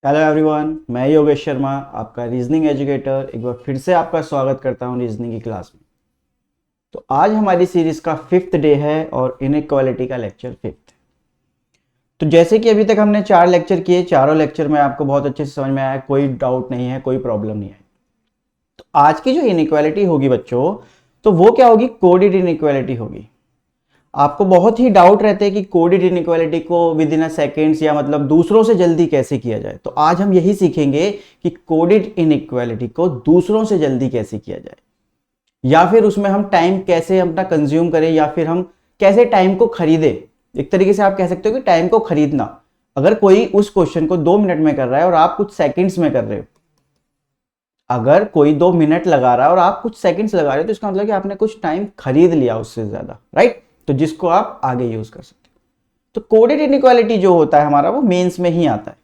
Hello everyone, मैं योगेश शर्मा, आपका reasoning educator. एक बार फिर से आपका स्वागत करता हूं रीजनिंग की क्लास में। तो आज हमारी सीरीज का 5th डे है और इनइक्वालिटी का लेक्चर 5th। तो जैसे कि अभी तक हमने 4 लेक्चर किए, चारों लेक्चर में आपको बहुत अच्छे से समझ में आया, कोई डाउट नहीं है, कोई प्रॉब्लम नहीं है। तो आज की जो इनइक्वालिटी होगी बच्चों, तो वो क्या होगी? कोडेड इनइक्वालिटी होगी। आपको बहुत ही डाउट रहते हैं कि कोडेड इनइक्वालिटी को विद इन अ सेकेंड्स या मतलब दूसरों से जल्दी कैसे किया जाए। तो आज हम यही सीखेंगे कि कोडेड इनइक्वालिटी को दूसरों से जल्दी कैसे किया जाए, या फिर उसमें हम टाइम कैसे अपना कंज्यूम करें, या फिर हम कैसे टाइम को खरीदे। एक तरीके से आप कह सकते हो कि टाइम को खरीदना। अगर कोई उस क्वेश्चन को 2 मिनट में कर रहा है और आप कुछ सेकंड्स में कर रहे हो, अगर कोई 2 मिनट लगा रहा है और आप कुछ सेकंड्स लगा रहे हो, तो इसका मतलब कि आपने कुछ टाइम खरीद लिया उससे ज्यादा, राइट? तो जिसको आप आगे यूज कर सकते हो। तो कोडेड इनइक्वालिटी जो होता है हमारा, वो मेंस में ही आता है।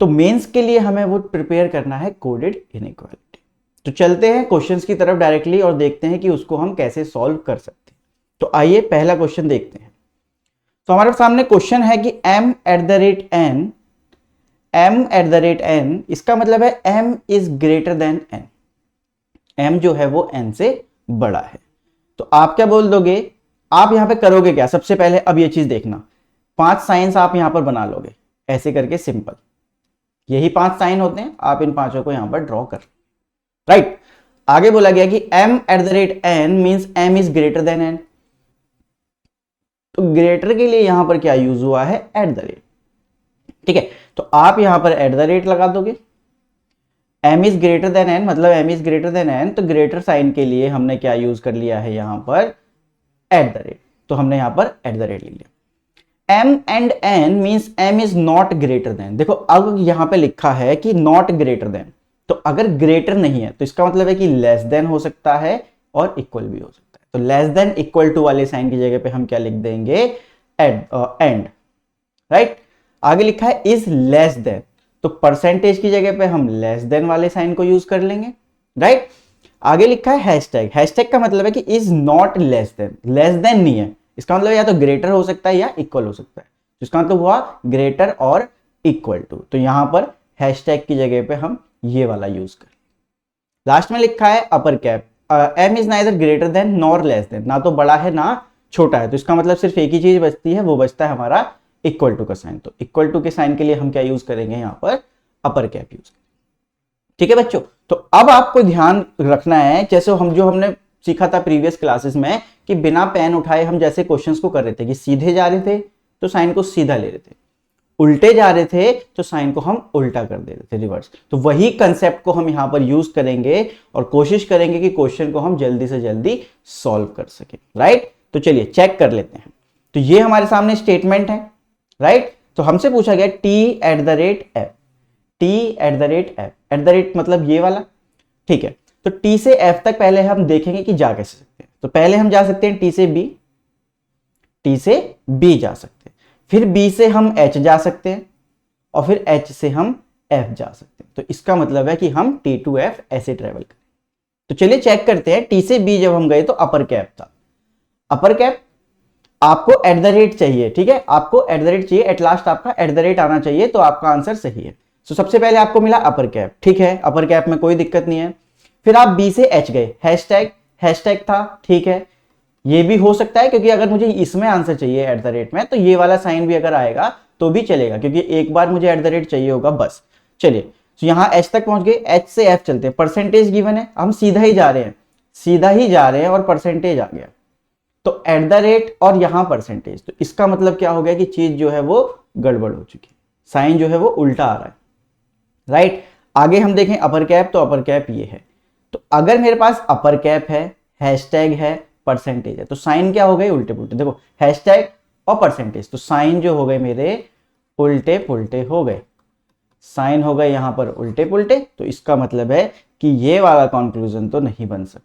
तो मेंस के लिए हमें वो प्रिपेयर करना है कोडेड इनइक्वालिटी। तो चलते हैं क्वेश्चंस की तरफ डायरेक्टली और देखते हैं कि उसको हम कैसे सॉल्व कर सकते हैं। तो आइए पहला क्वेश्चन देखते हैं। तो हमारे सामने क्वेश्चन है कि m@n, m@n, इसका मतलब है m is greater then n। m जो है वो n से बड़ा है। तो आप क्या बोल दोगे? आप यहां पे करोगे क्या? सबसे पहले अब ये चीज देखना, 5 साइंस आप यहां पर बना लोगे ऐसे करके, सिंपल। यही 5 साइन होते हैं, आप इन पांचों को यहां पर ड्रॉ कर, राइट। आगे बोला गया कि m@n means m is greater then n। तो ग्रेटर के लिए यहां पर क्या यूज हुआ है? Eight the rate. ठीक है, तो आप यहां पर एट द रेट लगा दोगे। m is greater then n मतलब m is greater then n, तो ग्रेटर साइन के लिए हमने क्या यूज कर लिया है यहां पर? Eight the rate. तो हमने यहां पर एट द रेट लिख लिया। m and n means m is not greater than. देखो अब यहां पे लिखा है कि नॉट ग्रेटर देन, तो अगर ग्रेटर नहीं है तो इसका मतलब है कि लेस देन हो सकता है और इक्वल भी हो सकता है। तो लेस देन इक्वल टू वाले साइन की जगह पे हम क्या लिख देंगे? And, right. आगे लिखा है इज लेस देन, तो परसेंटेज की जगह पे हम लेस देन वाले साइन को यूज कर लेंगे, राइट। आगे लिखा है हैशटैग। हैशटैग का मतलब है कि is not less than, less than नहीं है, इसका मतलब या तो ग्रेटर हो सकता है या इक्वल हो सकता है। तो इसका मतलब हुआ ग्रेटर और इक्वल टू। तो यहां पर हैशटैग की जगह पे हम ये वाला यूज करें। लास्ट में लिखा है upper cap, M is neither greater than nor less than, ना तो बड़ा है ना छोटा है। तो इसका मतलब सिर्फ एक ही चीज बचती है, वो बचता है हमारा इक्वल टू का साइन। तो इक्वल टू के साइन के लिए हम क्या यूज करेंगे? यहां पर अपर कैप यूज। ठीक है बच्चों, तो अब आपको ध्यान रखना है, जैसे हमने सीखा था प्रीवियस क्लासेस में, कि बिना पेन उठाए हम जैसे क्वेश्चंस को कर रहे थे कि सीधे जा रहे थे तो साइन को सीधा ले रहे थे, उल्टे जा रहे थे तो साइन को हम उल्टा कर दे रहे थे, रिवर्स। तो वही कंसेप्ट को हम यहां पर यूज करेंगे और कोशिश करेंगे कि क्वेश्चन को हम जल्दी से जल्दी सॉल्व कर सके, राइट। तो चलिए चेक कर लेते हैं। तो ये हमारे सामने स्टेटमेंट है, राइट। तो हमसे पूछा गया t@f, t@f, eight the rate मतलब ये वाला, ठीक है। तो t से f तक पहले हम देखेंगे कि जा कैसे सकते हैं। तो पहले हम जा सकते हैं t से b, t से b जा सकते हैं, फिर b से हम h जा सकते हैं, और फिर h से हम f जा सकते हैं। तो इसका मतलब है कि हम t to f ऐसे ट्रेवल करें। तो चलिए चेक करते हैं। t से b जब हम गए तो अपर कैप था। अपर कैप आपको एट द रेट चाहिए, ठीक है, आपको एट द रेट चाहिए, एट लास्ट आपका एट द रेट आना चाहिए, तो आपका आंसर सही है। तो सबसे पहले आपको मिला अपर कैप, ठीक है, अपर कैप में कोई दिक्कत नहीं है। फिर आप बी से एच गए, हैशटैग, हैशटैग था, ठीक है, ये भी हो सकता है, क्योंकि अगर मुझे इसमें आंसर चाहिए एट द रेट में, तो ये वाला साइन भी अगर आएगा तो भी चलेगा, क्योंकि एक बार मुझे एट द रेट चाहिए होगा बस। चलिए, तो यहां एच तक पहुंच गए, एच से एफ चलते हैं, परसेंटेज गिवन है, हम सीधा ही जा रहे हैं, सीधा ही जा रहे हैं और परसेंटेज आ गया। तो एट द रेट और यहां परसेंटेज, तो इसका मतलब क्या हो गया कि चीज जो है वो गड़बड़ हो चुकी है, साइन जो है वो उल्टा आ रहा है, राइट। आगे हम देखें अपर कैप, तो अपर कैप ये है। तो अगर मेरे पास अपर कैप है, हैशटैग है, परसेंटेज है, तो साइन क्या हो गए? उल्टे पुल्टे। देखो हैशटैग और परसेंटेज, तो साइन जो हो गए मेरे उल्टे पुल्टे हो गए, साइन हो गए यहां पर उल्टे पुल्टे। तो इसका मतलब है कि ये वाला कंक्लूजन तो नहीं बन सकता,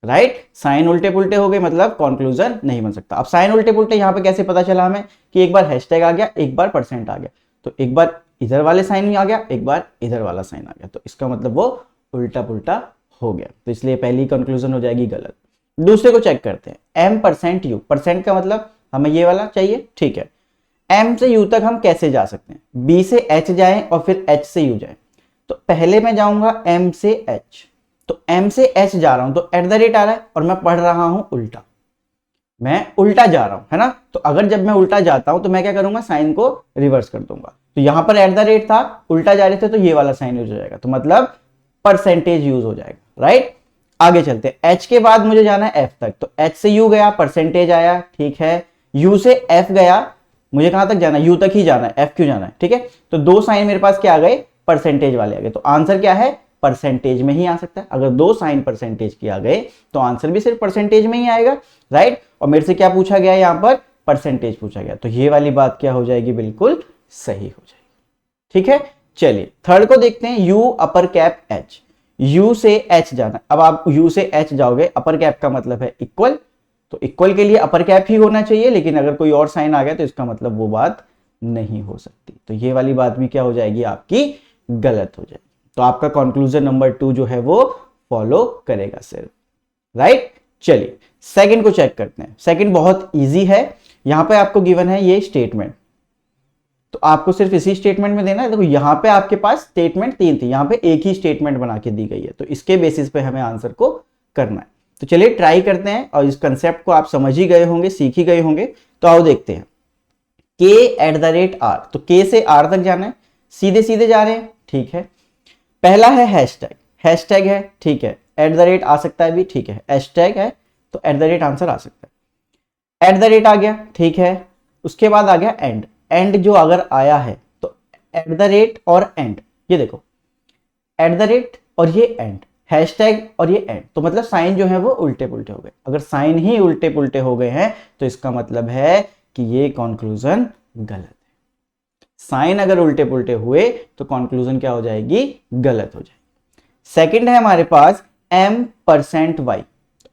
राइट। साइन उल्टे पुल्टे हो गए मतलब कंक्लूजन नहीं बन सकता। अब साइन उल्टे पुल्टे यहां पे कैसे पता चला हमें? कि एक बार हैशटैग आ गया, एक बार परसेंट आ गया, तो एक बार इधर वाले साइन में आ गया, एक बार इधर वाला साइन आ गया, तो इसका मतलब वो उल्टा पुल्टा हो गया। तो इसलिए पहली कंक्लूजन हो जाएगी गलत। दूसरे को चेक करते हैं, m% u, परसेंट का मतलब हमें ये वाला चाहिए, ठीक है। M से U तक हम कैसे जा सकते हैं? B से H जाएं और फिर H से U जाएं। तो पहले मैं जाऊंगा M से H, तो M से H जा रहा हूं तो एट द रेट आ रहा है और मैं पढ़ रहा हूं उल्टा, मैं उल्टा जा रहा हूं, है ना। तो अगर जब मैं उल्टा जाता हूं तो मैं क्या करूंगा, साइन को रिवर्स कर दूंगा। तो यहां पर एट द रेट था, उल्टा जा रहे थे तो ये वाला साइन यूज हो जाएगा, तो मतलब परसेंटेज यूज हो जाएगा, राइट। आगे चलते हैं, H के बाद मुझे जाना है F तक, तो H से U गया, परसेंटेज आया, ठीक है। U से F गया, मुझे कहां तक जाना है? U तक ही जाना है, F क्यों जाना है, ठीक है। तो दो साइन मेरे पास क्या आ गए? परसेंटेज वाले आ गए। तो आंसर क्या है? परसेंटेज में ही आ सकता है। अगर दो साइन परसेंटेज के आ गए तो आंसर भी सिर्फ परसेंटेज में ही आएगा, राइट। और मेरे से क्या पूछा गया यहां पर? परसेंटेज पूछा गया, तो ये वाली बात क्या हो जाएगी? बिल्कुल सही हो जाएगी, ठीक है। चलिए थर्ड को देखते हैं, U upper cap H, U से H जाना। अब आप U से H जाओगे, अपर कैप का मतलब है इक्वल, तो इक्वल के लिए अपर कैप ही होना चाहिए, लेकिन अगर कोई और साइन आ गया तो इसका मतलब वो बात नहीं हो सकती। तो ये वाली बात भी क्या हो जाएगी? आपकी गलत हो जाएगी। तो आपका कंक्लूजन नंबर 2 जो है वो फॉलो करेगा सिर्फ, राइट। चलिए सेकंड को चेक करते हैं। सेकंड बहुत इजी है, यहां पे आपको गिवन है ये स्टेटमेंट, तो आपको सिर्फ इसी स्टेटमेंट में देना है। देखो यहां पे आपके पास स्टेटमेंट 3 थी, यहां पे एक ही स्टेटमेंट बना के दी गई है, तो इसके बेसिस पे हमें आंसर को करना है। तो चलिए ट्राई करते हैं, और इस कंसेप्ट को आप समझ ही गए होंगे, सीख ही गए होंगे। तो आओ देखते हैं, K eight the rate R, तो K से R तक जाना है, सीधे सीधे जा रहे हैं, ठीक है। पहला है हैशटैग, हैशटैग है, ठीक है। एट द रेट आ सकता है भी, ठीक है। हैशटैग है तो एट द रेट आंसर आ सकता है। एट द रेट आ गया, ठीक है। उसके बाद आ गया एंड, एंड जो अगर आया है तो एट द रेट और एंड, ये देखो एट द रेट और ये एंड, हैशटैग और ये एंड, तो मतलब साइन जो है वो उल्टे पुल्टे हो गए। अगर साइन ही उल्टे पुल्टे हो गए हैं तो इसका मतलब है कि ये कंक्लूजन गलत है। साइन अगर उल्टे पुल्टे हुए तो कंक्लूजन क्या हो जाएगी? गलत हो जाएगी। सेकंड है हमारे पास M%Y,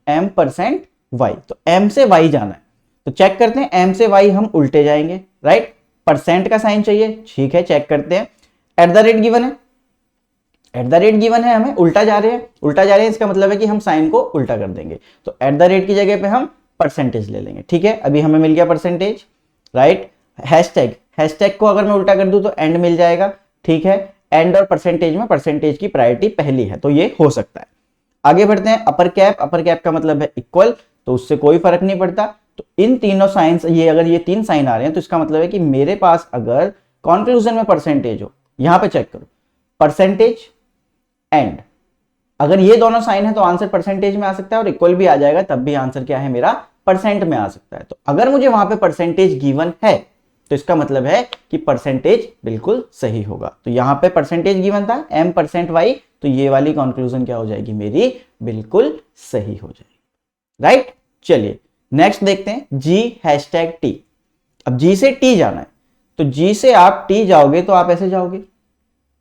M%Y, तो M से Y जाना है, तो चेक करते हैं। M से Y हम उल्टे जाएंगे, राइट। परसेंट का साइन चाहिए, ठीक है, चेक करते हैं। एट द रेट गिवन है, एट द रेट गिवन है, हमें उल्टा जा रहे हैं, उल्टा जा रहे हैं, इसका मतलब है कि हम साइन को उल्टा कर देंगे, तो एट द रेट की जगह पे हम परसेंटेज ले लेंगे, ठीक है। अभी हमें मिल गया परसेंटेज, राइट। हैशटैग, हैशटैग को अगर मैं उल्टा कर दूं तो एंड मिल जाएगा, ठीक है। एंड और परसेंटेज में परसेंटेज की प्रायोरिटी पहली है, तो ये हो सकता है। आगे बढ़ते हैं, अपर कैप, अपर कैप का मतलब है इक्वल, तो उससे कोई फर्क नहीं पड़ता। तो इन तीनों साइंस, ये अगर ये तीन साइन आ रहे हैं तो इसका मतलब है कि मेरे पास अगर कंक्लूजन में परसेंटेज हो, यहां पे चेक करो, परसेंटेज एंड, अगर ये दोनों साइन है तो आंसर परसेंटेज में आ सकता है, और इक्वल भी आ जाएगा, तब भी आंसर क्या है मेरा? परसेंट में आ सकता है। तो अगर मुझे वहां पे परसेंटेज गिवन है तो इसका मतलब है कि परसेंटेज बिल्कुल सही होगा। तो यहां पे परसेंटेज गिवन था M%Y, तो ये वाली कंक्लूजन क्या हो जाएगी मेरी? बिल्कुल सही हो जाएगी, राइट। चलिए नेक्स्ट देखते हैं, G#T। अब G से T जाना है, तो G से आप T जाओगे तो आप ऐसे जाओगे।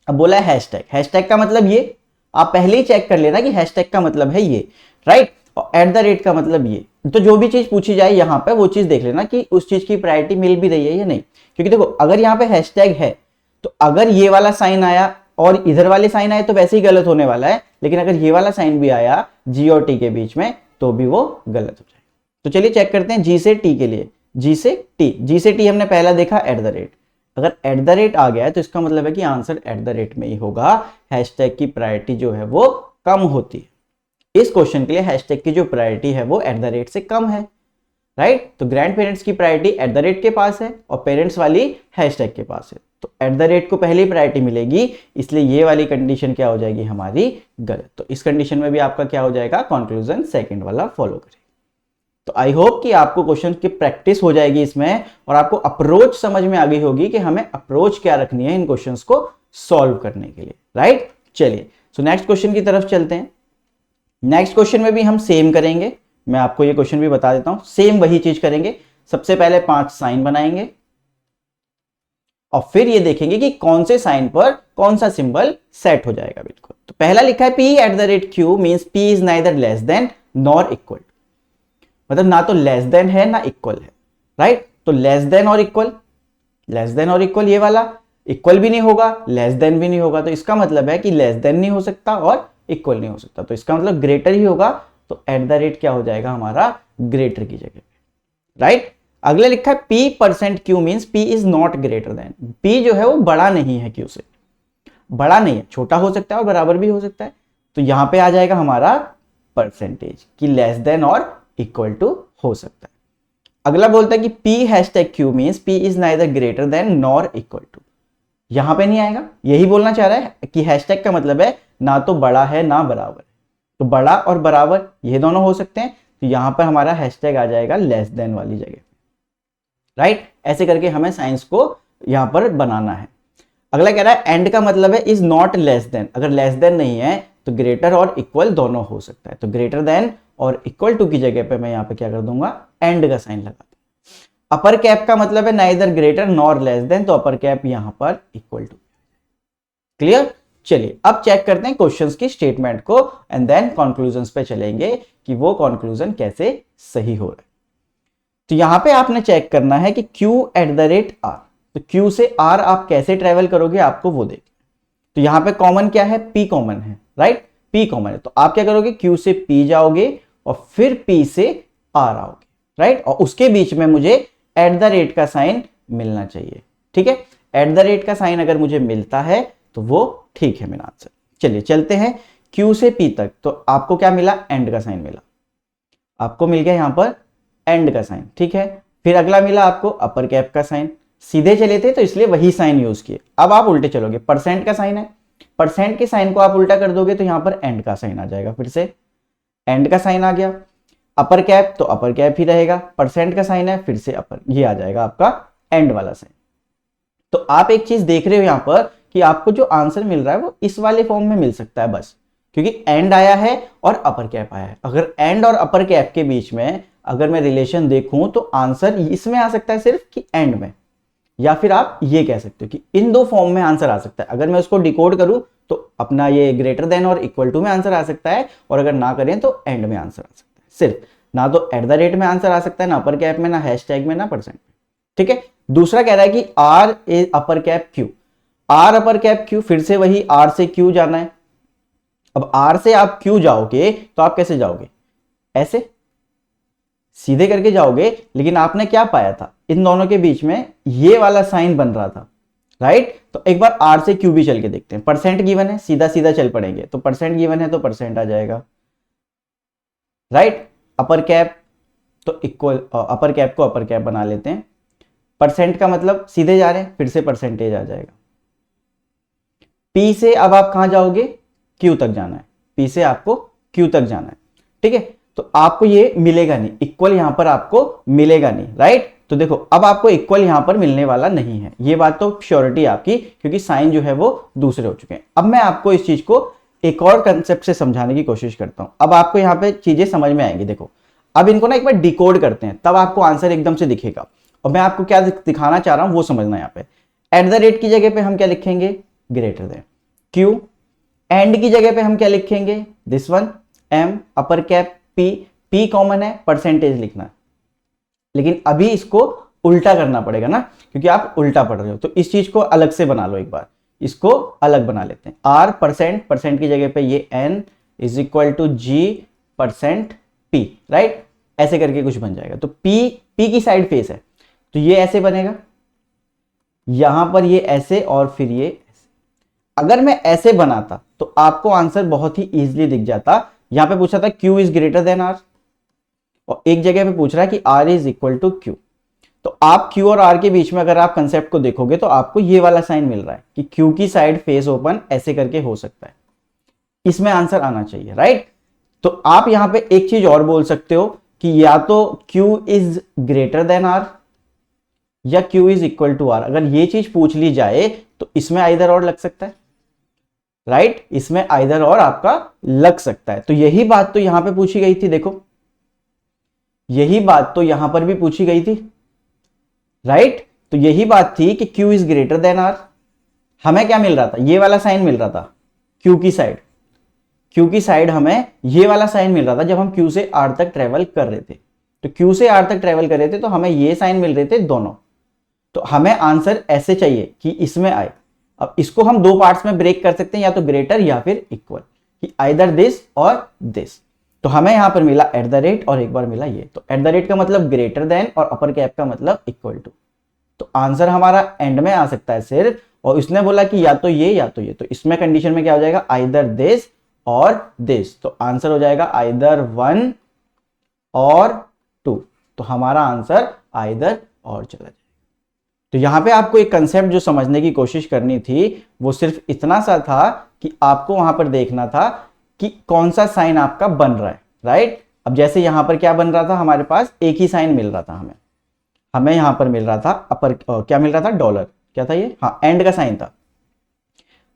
अब बोला है हैशटैग, हैशटैग का मतलब ये, आप पहले ही चेक कर लेना कि हैशटैग का मतलब है ये, राइट। और एट द रेट का मतलब ये, तो जो भी चीज पूछी जाए यहां पे वो चीज देख लेना कि उस चीज की प्रायोरिटी मिल भी रही है या नहीं। क्योंकि देखो अगर यहाँ पे हैशटैग है तो अगर ये वाला साइन आया और इधर वाले साइन आए तो वैसे ही गलत होने वाला है, लेकिन अगर ये वाला साइन भी आया G और T के बीच में तो भी वो गलत हो जाएगा। तो चलिए चेक करते हैं G से T के लिए, G से T हमने पहला देखा एट द रेट, अगर एट द रेट आ गया है तो इसका मतलब है कि आंसर एट द रेट में ही होगा। हैशटैग की प्रायोरिटी जो है वो कम होती है, इस क्वेश्चन के लिए हैशटैग की जो प्रायोरिटी है वो एट द रेट से कम है, राइट। तो ग्रैंड पेरेंट्स की प्रायोरिटी एट द रेट के पास है और पेरेंट्स वाली हैशटैग के पास है, तो एट द रेट को पहली प्रायोरिटी मिलेगी, इसलिए ये वाली कंडीशन क्या हो जाएगी हमारी? गलत। तो इस कंडीशन में भी आपका क्या हो जाएगा? कंक्लूजन सेकंड वाला फॉलो करेगा। तो आई होप कि आपको क्वेश्चन की प्रैक्टिस हो जाएगी इसमें, और आपको अप्रोच समझ में आ गई होगी कि हमें अप्रोच क्या रखनी है इन क्वेश्चंस को सॉल्व करने के लिए, राइट। चलिए सो नेक्स्ट क्वेश्चन की तरफ चलते हैं। नेक्स्ट क्वेश्चन में भी हम सेम करेंगे, मैं आपको ये क्वेश्चन भी बता देता हूं, सेम वही चीज करेंगे। सबसे पहले 5 साइन बनाएंगे और फिर ये देखेंगे कि कौन से साइन पर कौन सा सिंबल सेट हो जाएगा। बिल्कुल, तो पहला लिखा है P@Q means P is neither less than nor equal, मतलब ना तो लेस देन है ना इक्वल है, राइट। तो लेस देन और इक्वल, लेस देन और इक्वल, ये वाला इक्वल भी नहीं होगा, लेस देन भी नहीं होगा, तो इसका मतलब है कि लेस देन नहीं हो सकता और इक्वल नहीं हो सकता, तो इसका मतलब ग्रेटर ही होगा। तो एट द रेट क्या हो जाएगा हमारा? ग्रेटर की जगह पे, राइट। अगले लिखा है p percent q means p is not greater than, p जो है वो बड़ा नहीं है q से, बड़ा नहीं है, छोटा हो सकता है और बराबर भी हो सकता है। तो यहां पे आ जाएगा हमारा परसेंटेज कि लेस देन और इक्वल टू हो सकता है। अगला बोलता है कि p hashtag q means p is neither greater than nor equal to, यहां पे नहीं आएगा, यही बोलना चाह रहा है कि हैशटैग का मतलब है ना तो बड़ा है ना बराबर है, तो बड़ा और बराबर ये दोनों हो सकते हैं, तो यहां पर हमारा हैशटैग आ जाएगा लेस देन वाली जगह, राइट। ऐसे करके हमें साइंस को यहां पर बनाना है। अगला कह रहा है एंड का मतलब है इज नॉट लेस देन, अगर लेस देन नहीं है तो ग्रेटर और इक्वल दोनों हो सकता है, तो ग्रेटर देन और इक्वल टू की जगह पे मैं यहां पे क्या कर दूंगा, एंड का साइन लगा दूंगा। अपर कैप का मतलब है neither greater nor less then, तो अपर कैप यहां पर इक्वल टू। क्लियर। चलिए अब चेक करते हैं क्वेश्चंस की स्टेटमेंट को एंड देन कंक्लूजन्स पे चलेंगे कि वो कंक्लूजन कैसे सही हो रहा है। तो यहां पे आपने चेक करना है कि q eight the rate r, तो q से r आप कैसे ट्रेवल करोगे आपको वो देखें। तो यहां पे कॉमन क्या है, p कॉमन है, राइट, p कॉमन है, तो आप क्या करोगे, q से p जाओगे और फिर p से r आओगे, राइट, और उसके बीच में मुझे एट द रेट का साइन मिलना चाहिए, ठीक है। एट द रेट का साइन अगर मुझे मिलता है तो वो ठीक है मेरा आंसर। चलिए चलते हैं q से p तक, तो आपको क्या मिला, एंड का साइन मिला, आपको मिल गया यहां पर एंड का साइन, ठीक है। फिर अगला मिला आपको अपर कैप का साइन, सीधे चले थे तो इसलिए वही साइन यूज किए। अब आप उल्टे चलोगे, परसेंट का साइन है, परसेंट के साइन को आप उल्टा कर दोगे तो यहां पर एंड का साइन आ जाएगा, फिर से एंड का साइन आ गया। अपर कैप तो अपर कैप ही रहेगा, परसेंट का साइन है, फिर से अपर, ये आ जाएगा आपका एंड वाला साइन। तो आप एक चीज देख रहे हो यहां पर कि आपको जो आंसर मिल रहा है वो इस वाले फॉर्म में मिल सकता है बस, क्योंकि एंड आया है और अपर कैप आया है। अगर एंड और अपर कैप के बीच में अगर मैं रिलेशन देखूं तो आंसर इसमें आ सकता है सिर्फ कि एंड में, या फिर आप ये कह सकते हो कि इन दो फॉर्म में आंसर आ सकता है। अगर मैं उसको डिकोड करूं तो अपना ये ग्रेटर देन और इक्वल टू में आंसर आ सकता है, और अगर ना करें तो एंड में आंसर आ सकता है। सिर्फ ना तो एट द रेट में आंसर आ सकता है, ना अपर कैप में, ना हैशटैग में, ना परसेंट में, ठीक है। दूसरा कह रहा है कि R is upper cap Q, R upper cap Q, फिर से वही आर से क्यू जाना है। अब आर से आप क्यू जाओगे तो आप कैसे जाओगे, ऐसे सीधे करके जाओगे, लेकिन आपने क्या पाया था, इन दोनों के बीच में ये वाला साइन बन रहा था, राइट। तो एक बार आर से क्यू भी चल के देखते हैं। परसेंट गिवन है, सीधा सीधा चल पड़ेंगे, तो परसेंट गिवन है तो परसेंट आ जाएगा, राइट। अपर कैप तो इक्वल, अपर कैप को अपर कैप बना लेते हैं। परसेंट का मतलब सीधे जा रहे हैं, फिर से परसेंटेज आ जाएगा। पी से अब आप कहां जाओगे, क्यू तक जाना है, पी से आपको क्यू तक जाना है, ठीक है। तो आपको ये मिलेगा नहीं, इक्वल यहां पर आपको मिलेगा नहीं, राइट। तो देखो अब आपको इक्वल यहां पर मिलने वाला नहीं है, ये बात तो श्योरिटी आपकी, क्योंकि साइन जो है वो दूसरे हो चुके हैं। अब मैं आपको इस चीज को एक और कंसेप्ट से समझाने की कोशिश करता हूं, अब आपको यहां पे चीजें समझ में आएंगी। देखो अब इनको ना एक बार डिकोड करते हैं, तब आपको आंसर एकदम से दिखेगा। और मैं आपको क्या दिखाना चाह रहा हूं वो समझना। यहाँ पे एट द रेट की जगह पे हम क्या लिखेंगे, ग्रेटर देन। क्यू एंड की जगह पे हम क्या लिखेंगे, this one, M upper cap P, P common है, परसेंटेज लिखना है। लेकिन अभी इसको उल्टा करना पड़ेगा ना, क्योंकि आप उल्टा पढ़ रहे हो, तो इस चीज को अलग से बना लो। एक बार इसको अलग बना लेते हैं। आर परसेंट, परसेंट की जगह पे ये N is equal to G percent P, right, ऐसे करके कुछ बन जाएगा। तो पी, पी की साइड फेस है तो ये ऐसे बनेगा, यहां पर ये ऐसे और फिर ये ऐसे। अगर मैं ऐसे बनाता तो आपको आंसर बहुत ही इजीली दिख जाता। यहां पे पूछा था Q is greater than R, और एक जगह पे पूछ रहा है कि R is equal to Q। तो आप Q और R के बीच में अगर आप कंसेप्ट को देखोगे तो आपको ये वाला साइन मिल रहा है कि Q की साइड फेस ओपन ऐसे करके हो सकता है, इसमें आंसर आना चाहिए, राइट। तो आप यहां पे एक चीज और बोल सकते हो कि या तो Q is greater than R या Q is equal to R। अगर ये चीज पूछ ली जाए तो इसमें आइदर और लग सकता है, राइट, इसमें आइदर और आपका लग सकता है। तो यही बात तो यहां पे पूछी गई थी, देखो यही बात तो यहां पर भी पूछी गई थी, राइट। तो यही बात थी कि Q is greater than R। हमें क्या मिल रहा था, ये वाला साइन मिल रहा था Q की साइड, Q की साइड हमें ये वाला साइन मिल रहा था जब हम Q से R तक ट्रेवल कर रहे थे। तो Q से R तक ट्रेवल कर रहे थे तो हमें ये साइन मिल रहे थे दोनों। तो हमें आंसर ऐसे चाहिए कि इसमें आए। अब इसको हम दो पार्ट्स में ब्रेक कर सकते हैं, या तो ग्रेटर या फिर इक्वल, कि आइदर दिस और दिस। तो हमें यहां पर मिला एट द रेट और एक बार मिला ये। तो एट द रेट का मतलब ग्रेटर देन और अपर कैप का मतलब इक्वल टू। तो आंसर हमारा एंड में आ सकता है सिर्फ, और उसने बोला कि या तो ये या तो ये, तो इसमें कंडीशन में क्या हो जाएगा, आइदर दिस और दिस। तो आंसर हो जाएगा आइदर 1 और 2। तो हमारा आंसर आइदर और चला जाएगा। तो यहां पे आपको एक कंसेप्ट जो समझने की कोशिश करनी थी वो सिर्फ इतना सा था कि आपको वहां पर देखना था कि कौन सा साइन आपका बन रहा है, राइट। अब जैसे यहां पर क्या बन रहा था, हमारे पास एक ही साइन मिल रहा था, हमें यहां पर मिल रहा था अपर क्या मिल रहा था, डॉलर, क्या था ये, हाँ एंड का साइन था।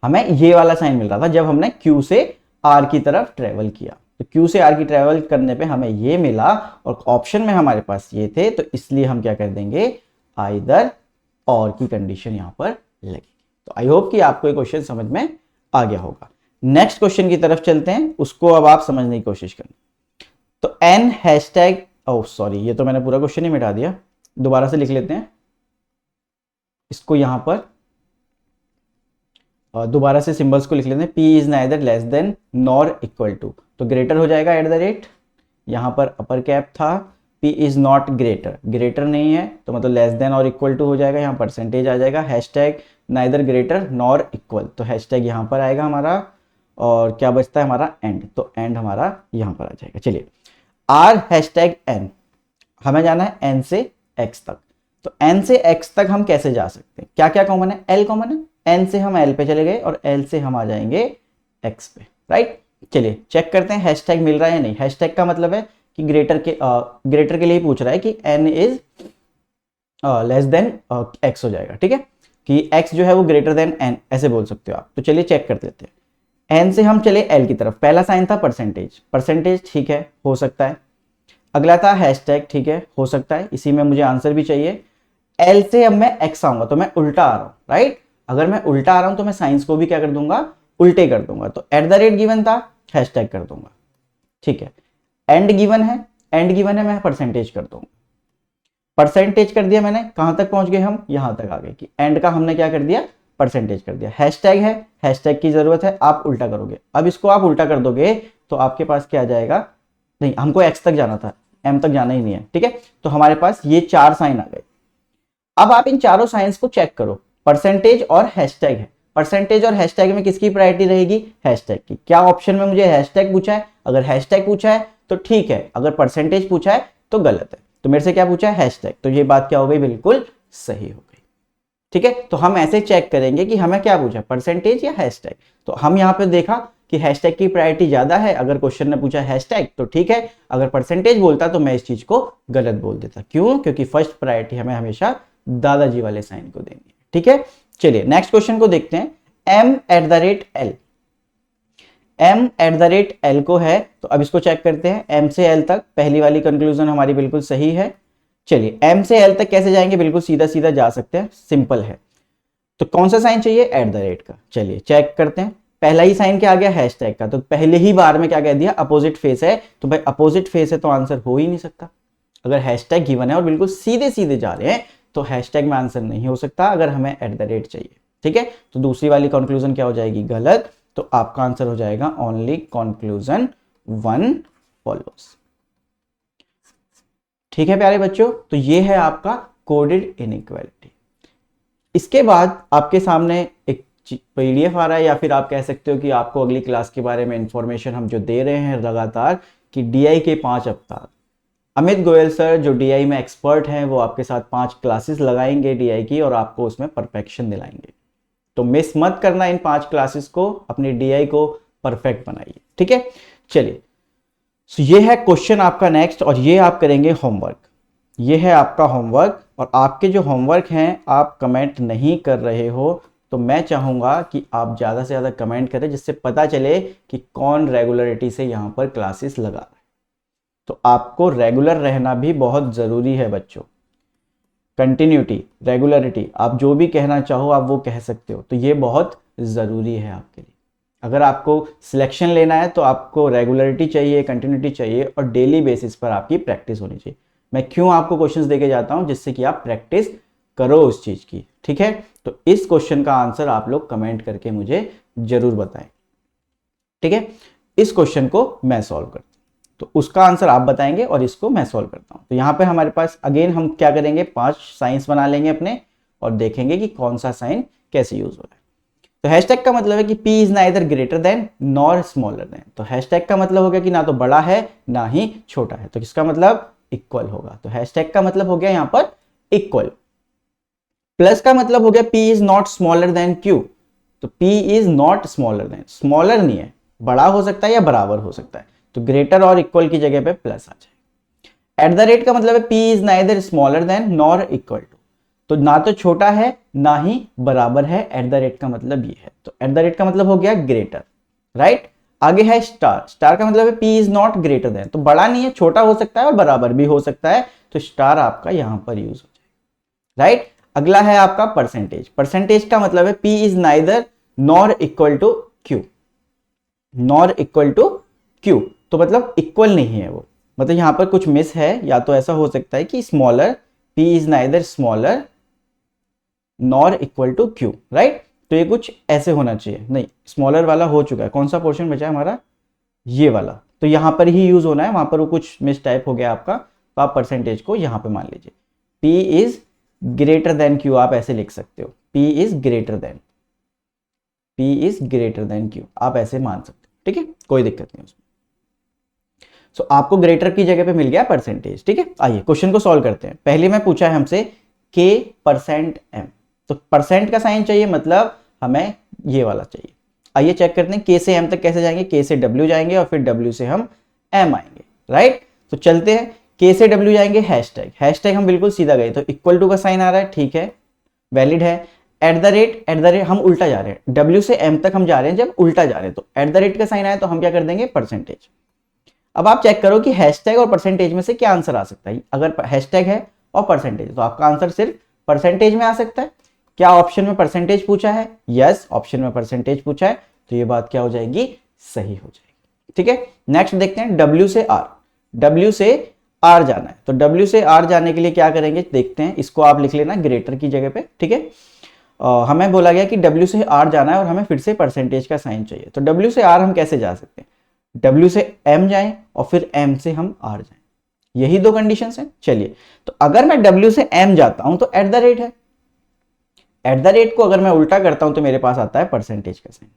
हमें ये वाला साइन मिल रहा था जब हमने क्यू से आर की तरफ ट्रेवल किया। तो क्यू से आर की ट्रेवल करने पे हमें ये मिला और ऑप्शन में हमारे पास ये थे, तो इसलिए हम क्या कर देंगे, आइदर और की कंडीशन यहां पर लगेगी। तो आई होप कि आपको ये क्वेश्चन समझ में आ गया होगा। नेक्स्ट क्वेश्चन की तरफ चलते हैं, उसको अब आप समझने की कोशिश करना। तो एन हैशटैग, ओह सॉरी, ये तो मैंने पूरा क्वेश्चन ही मिटा दिया, दोबारा से लिख लेते हैं इसको यहां पर, दोबारा से सिंबल्स को लिख लेते हैं। P is neither less than nor equal to, तो ग्रेटर हो जाएगा एट द रेट, यहां पर अपर कैप था, P is not greater, greater नहीं है तो मतलब लेस देन और इक्वल टू हो जाएगा, यहाँ परसेंटेज आ जाएगा, hashtag neither greater nor equal, तो हैशटैग यहाँ पर आएगा हमारा, और क्या बचता है हमारा एंड, तो एंड हमारा यहाँ पर आ जाएगा। चलिए आर हैशटैग एन, हमें जाना है एन से एक्स तक। तो एन से एक्स तक हम कैसे जा सकते हैं, क्या क्या कॉमन है, एल कॉमन है, एन से हम एल पे चले गए और एल से हम आ जाएंगे एक्स पे, राइट। चलिए चेक करते हैं हैशटैग मिल रहा है या नहीं। हैशटैग का मतलब है कि ग्रेटर के लिए पूछ रहा है कि N is less than X हो जाएगा, ठीक है, कि एक्स जो है वो ग्रेटर देन एन, ऐसे बोल सकते हो आप। तो चलिए चेक कर लेते हैं। एन से हम चले एल की तरफ, पहला साइन था परसेंटेज, परसेंटेज ठीक है, हो सकता है। अगला था हैशटैग, ठीक है, हो सकता है, इसी में मुझे आंसर भी चाहिए। एल से अब मैं एक्स आऊंगा तो मैं उल्टा आ रहा हूं, राइट। अगर मैं उल्टा आ रहा हूं तो मैं साइंस को भी क्या कर दूंगा, उल्टे कर दूंगा। तो एट द रेट गिवन था, हैशटैग कर दूंगा, ठीक है। एंड गिवन है, एंड गिवन है, मैं परसेंटेज कर दूंगा, परसेंटेज कर दिया मैंने, कहां तक पहुंच गए हम, यहां तक आ गए कि एंड का हमने क्या कर दिया, परसेंटेज कर दिया। हैशटैग है, हैशटैग की जरूरत है, आप उल्टा करोगे। अब इसको आप उल्टा कर दोगे तो आपके पास क्या आ जाएगा, नहीं हमको एक्स तक जाना था, एम तक जाना ही नहीं है, ठीक है। तो हमारे पास ये 4 साइन आ गए। अब आप इन चारों साइंस को चेक करो, परसेंटेज और हैशटैग है, परसेंटेज और हैशटैग में किसकी प्रायोरिटी रहेगी, हैशटैग की। क्या ऑप्शन में मुझे हैशटैग पूछा है, अगर हैशटैग पूछा है तो ठीक है, अगर परसेंटेज पूछा है तो गलत है। तो मेरे से क्या पूछा है, हैशटैग, तो ये बात क्या हो गई, बिल्कुल सही हो गई, ठीक है। तो हम ऐसे चेक करेंगे कि हमें क्या पूछा, परसेंटेज या हैशटैग। तो हम यहां पे देखा कि हैशटैग की प्रायोरिटी ज्यादा है, अगर क्वेश्चन ने पूछा हैशटैग तो ठीक है, अगर परसेंटेज बोलता तो मैं इस चीज को गलत बोल देता। क्यों, क्योंकि फर्स्ट प्रायोरिटी हमें हमेशा दादाजी वाले साइन को देनी है, ठीक है। चलिए नेक्स्ट क्वेश्चन को देखते हैं। m eight the rate L, m eight the rate L को है, तो अब इसको चेक करते हैं। m से l तक, पहली वाली कंक्लूजन हमारी बिल्कुल सही है। चलिए m से l तक कैसे जाएंगे, बिल्कुल सीधा सीधा जा सकते हैं, सिंपल है। तो कौन सा साइन चाहिए, एट द रेट का। चलिए चेक करते हैं, पहला ही साइन क्या आ गया, हैशटैग का। तो पहले ही बार में क्या कह दिया, अपोजिट फेस है, तो भाई अपोजिट फेस है तो आंसर हो ही नहीं सकता। अगर हैशटैग गिवन है और बिल्कुल सीधे सीधे जा रहे हैं तो हैशटैग में आंसर नहीं हो सकता, अगर हमें एट द रेट चाहिए, ठीक है। तो दूसरी वाली कंक्लूजन क्या हो जाएगी, गलत। तो आपका आंसर हो जाएगा ओनली कंक्लूजन 1 फॉलोस, ठीक है प्यारे बच्चों। तो ये है आपका कोडेड इनइक्वालिटी। इसके बाद आपके सामने एक पीडीएफ आ रहा है, या फिर आप कह सकते हो कि आपको अगली क्लास के बारे में इंफॉर्मेशन हम जो दे रहे हैं लगातार, कि डीआई के 5 अवतार। अमित गोयल सर जो डीआई में एक्सपर्ट हैं, वो आपके साथ 5 क्लासेस लगाएंगे डीआई की, और आपको उसमें परफेक्शन दिलाएंगे। तो मिस मत करना इन 5 क्लासेस को, अपनी डीआई को परफेक्ट बनाइए, ठीक है। चलिए ये है क्वेश्चन आपका नेक्स्ट, और ये आप करेंगे होमवर्क। ये है आपका होमवर्क, और आपके जो होमवर्क हैं आप कमेंट नहीं कर रहे हो, तो मैं चाहूंगा कि आप ज़्यादा से ज़्यादा कमेंट करें, जिससे पता चले कि कौन रेगुलरिटी से यहाँ पर क्लासेस लगा रहा है। तो आपको रेगुलर रहना भी बहुत ज़रूरी है बच्चों। कंटिन्यूटी, रेगुलरिटी, आप जो भी कहना चाहो आप वो कह सकते हो, तो ये बहुत ज़रूरी है आपके लिए। अगर आपको सिलेक्शन लेना है तो आपको रेगुलरिटी चाहिए, कंटिन्यूटी चाहिए, और डेली बेसिस पर आपकी प्रैक्टिस होनी चाहिए। मैं क्यों आपको क्वेश्चंस देके जाता हूं, जिससे कि आप प्रैक्टिस करो उस चीज़ की, ठीक है। तो इस क्वेश्चन का आंसर आप लोग कमेंट करके मुझे जरूर बताएं, ठीक है। इस क्वेश्चन को मैं सॉल्व करता हूं। तो उसका आंसर आप बताएंगे और इसको मैं सॉल्व करता हूं। तो यहां पे हमारे पास अगेन हम क्या करेंगे, 5 साइंस बना लेंगे अपने और देखेंगे कि कौन सा साइन कैसे यूज हो रहा है। तो हैशटैग का मतलब है कि P is neither greater than nor smaller than. तो हैशटैग का मतलब हो गया कि ना तो बड़ा है ना ही छोटा है, तो किसका मतलब इक्वल होगा। तो हैशटैग का मतलब हो गया यहां पर इक्वल। प्लस का मतलब हो गया P is not smaller than Q। तो P is not smaller than, smaller नहीं है, बड़ा हो सकता है या बराबर हो सकता है, तो ग्रेटर और इक्वल की जगह पे प्लस आ जाए। एट द रेट का मतलब है P is neither smaller than nor equal to. तो ना तो छोटा है ना ही बराबर है, एट द रेट का मतलब ये है। तो एट द रेट का मतलब हो गया ग्रेटर, राइट। आगे है स्टार। स्टार का मतलब है P is not greater than, तो बड़ा नहीं है, छोटा हो सकता है और बराबर भी हो सकता है, तो स्टार आपका यहां पर यूज हो जाएगा, राइट। अगला है आपका परसेंटेज। परसेंटेज का मतलब है P is neither nor equal to Q, nor equal to Q, तो मतलब इक्वल नहीं है वो, मतलब यहां पर कुछ मिस है, या तो ऐसा हो सकता है कि smaller, P is neither smaller nor equal to Q, right. तो ये कुछ ऐसे होना चाहिए, नहीं स्मॉलर वाला हो चुका है, कौन सा पोर्शन बचा है हमारा, ये वाला, तो यहां पर ही यूज होना है, वहां पर वो कुछ मिस टाइप हो गया आपका, तो आप परसेंटेज को यहां पे मान लीजिए P is greater then Q, आप ऐसे लिख सकते हो, P is greater then, P is greater then Q, आप ऐसे मान सकते हो, ठीक है, कोई दिक्कत नहीं उसमें। सो आपको ग्रेटर की जगह पे मिल गया परसेंटेज, ठीक है। आइए क्वेश्चन को सॉल्व करते हैं। पहले में पूछा है हमसे K परसेंट M, तो परसेंट का साइन चाहिए, मतलब हमें ये वाला चाहिए। आइए चेक करते हैं K से M तक कैसे जाएंगे, K से W जाएंगे और फिर W से हम M आएंगे, राइट। तो चलते हैं, K से W जाएंगे, हैशटैग, हैशटैग हम बिल्कुल सीधा गए, तो इक्वल टू का साइन आ रहा है, ठीक है, वैलिड है। एट द रेट हम उल्टा जा रहे हैं, W से M तक हम जा रहे हैं, जब उल्टा जा रहे हैं तो एट द रेट का साइन आया तो हम क्या कर देंगे, परसेंटेज। अब आप चेक करो कि हैशटैग और परसेंटेज में से क्या आंसर आ सकता है। अगर हैशटैग है और परसेंटेज, तो आपका आंसर सिर्फ परसेंटेज में आ सकता है। क्या ऑप्शन में परसेंटेज पूछा है, यस ऑप्शन में परसेंटेज पूछा है, तो ये बात क्या हो जाएगी, सही हो जाएगी, ठीक है। नेक्स्ट देखते हैं W से R, W से R जाना है, तो W से R जाने के लिए क्या करेंगे देखते हैं, इसको आप लिख लेना ग्रेटर की जगह पे, ठीक है। हमें बोला गया कि W से R जाना है और हमें फिर से परसेंटेज का साइन चाहिए, तो W से R हम कैसे जा सकते हैं, W से M जाएं और फिर M से हम R जाएं, यही दो कंडीशंस हैं। चलिए, तो अगर मैं W से M जाता हूं तो एट द रेट है, एट द रेट को अगर मैं उल्टा करता हूं तो मेरे पास आता है परसेंटेज का साइन,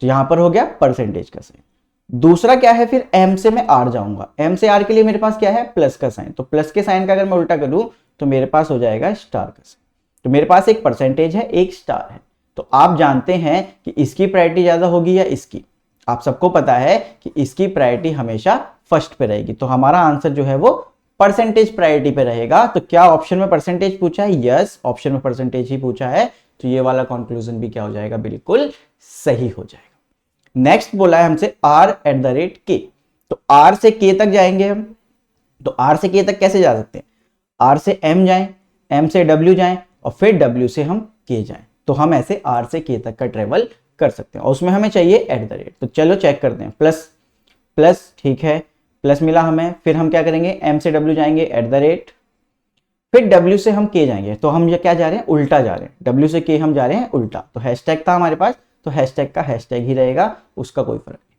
तो यहां पर हो गया परसेंटेज का साइन। दूसरा क्या है, फिर M से मैं R जाऊंगा, M से R के लिए मेरे पास क्या है, प्लस का साइन, तो प्लस के साइन का अगर मैं उल्टा करूं तो मेरे पास हो जाएगा स्टार का साइन। तो मेरे पास एक परसेंटेज है, एक स्टार है, तो आप जानते हैं कि इसकी प्रायोरिटी ज्यादा होगी या इसकी, आप सबको पता है कि इसकी प्रायोरिटी हमेशा फर्स्ट पे रहेगी, तो हमारा आंसर जो है वो परसेंटेज प्रायोरिटी पे रहेगा। तो क्या ऑप्शन में परसेंटेज पूछा है, यस ऑप्शन में परसेंटेज ही पूछा है, तो ये वाला कंक्लूजन भी क्या हो जाएगा, बिल्कुल सही हो जाएगा। नेक्स्ट बोला है हमसे R eight the rate K, तो R से K तक जाएंगे हम, तो R से K तक कैसे जा सकते हैं, R से M जाएं, M से W जाएं और फिर W से हम K जाएं, तो हम ऐसे R से K तक का ट्रेवल कर सकते हैं और उसमें हमें चाहिए एट द रेट। तो चलो चेक करते हैं, प्लस प्लस, ठीक है, प्लस मिला हमें, फिर हम क्या करेंगे, M से W जाएंगे एट द रेट, फिर W से हम K जाएंगे, तो हम ये क्या जा रहे हैं, उल्टा जा रहे हैं, W से K हम जा रहे हैं उल्टा, तो हैशटैग था हमारे पास, तो हैशटैग का हैशटैग ही रहेगा, उसका कोई फर्क नहीं।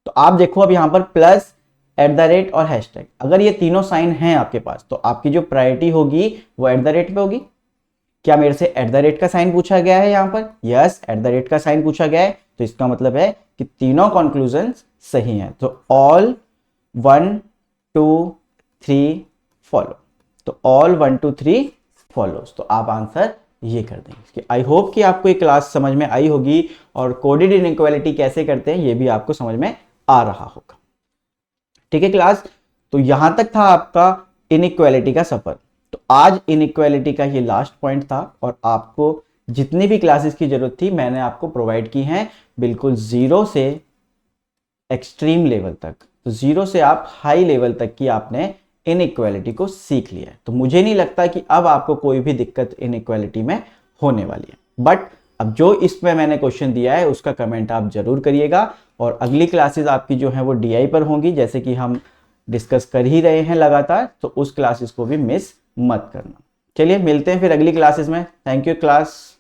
तो आप देखो अब यहां पर प्लस, एट द रेट और हैशटैग, अगर ये तीनों साइन हैं आपके पास, तो आपकी जो प्रायोरिटी होगी वो एट द रेट पे होगी। क्या मेरे से एट द रेट का साइन पूछा गया है यहां पर, यस एट द रेट का साइन पूछा गया है, तो इसका मतलब है कि तीनों कंक्लूजन्स सही हैं, तो ऑल 1 2 3 फॉलो, तो ऑल 1 2 3 फॉलोज, तो आप आंसर ये कर देंगे। आई होप कि आपको ये क्लास समझ में आई होगी और कोडेड इनइक्वालिटी कैसे करते हैं ये भी आपको समझ में आ रहा होगा, ठीक है क्लास। तो यहां तक था आपका इनइक्वालिटी का सफर। तो आज इनइक्वालिटी का ये लास्ट पॉइंट था और आपको जितनी भी क्लासेस की जरूरत थी मैंने आपको प्रोवाइड की हैं, बिल्कुल जीरो से एक्सट्रीम लेवल तक, तो जीरो से आप हाई लेवल तक की आपने इनइक्वालिटी को सीख लिया है। तो मुझे नहीं लगता कि अब आपको कोई भी दिक्कत इनइक्वालिटी में होने वाली है, बट अब जो इसमें मैंने क्वेश्चन दिया है उसका कमेंट आप जरूर करिएगा और अगली क्लासेस आपकी जो है वो DI पर होंगी, जैसे कि हम डिस्कस कर ही रहे हैं लगातार, तो उस क्लासेस को भी मिस मत करना। चलिए मिलते हैं फिर अगली क्लासेस में। Thank you class.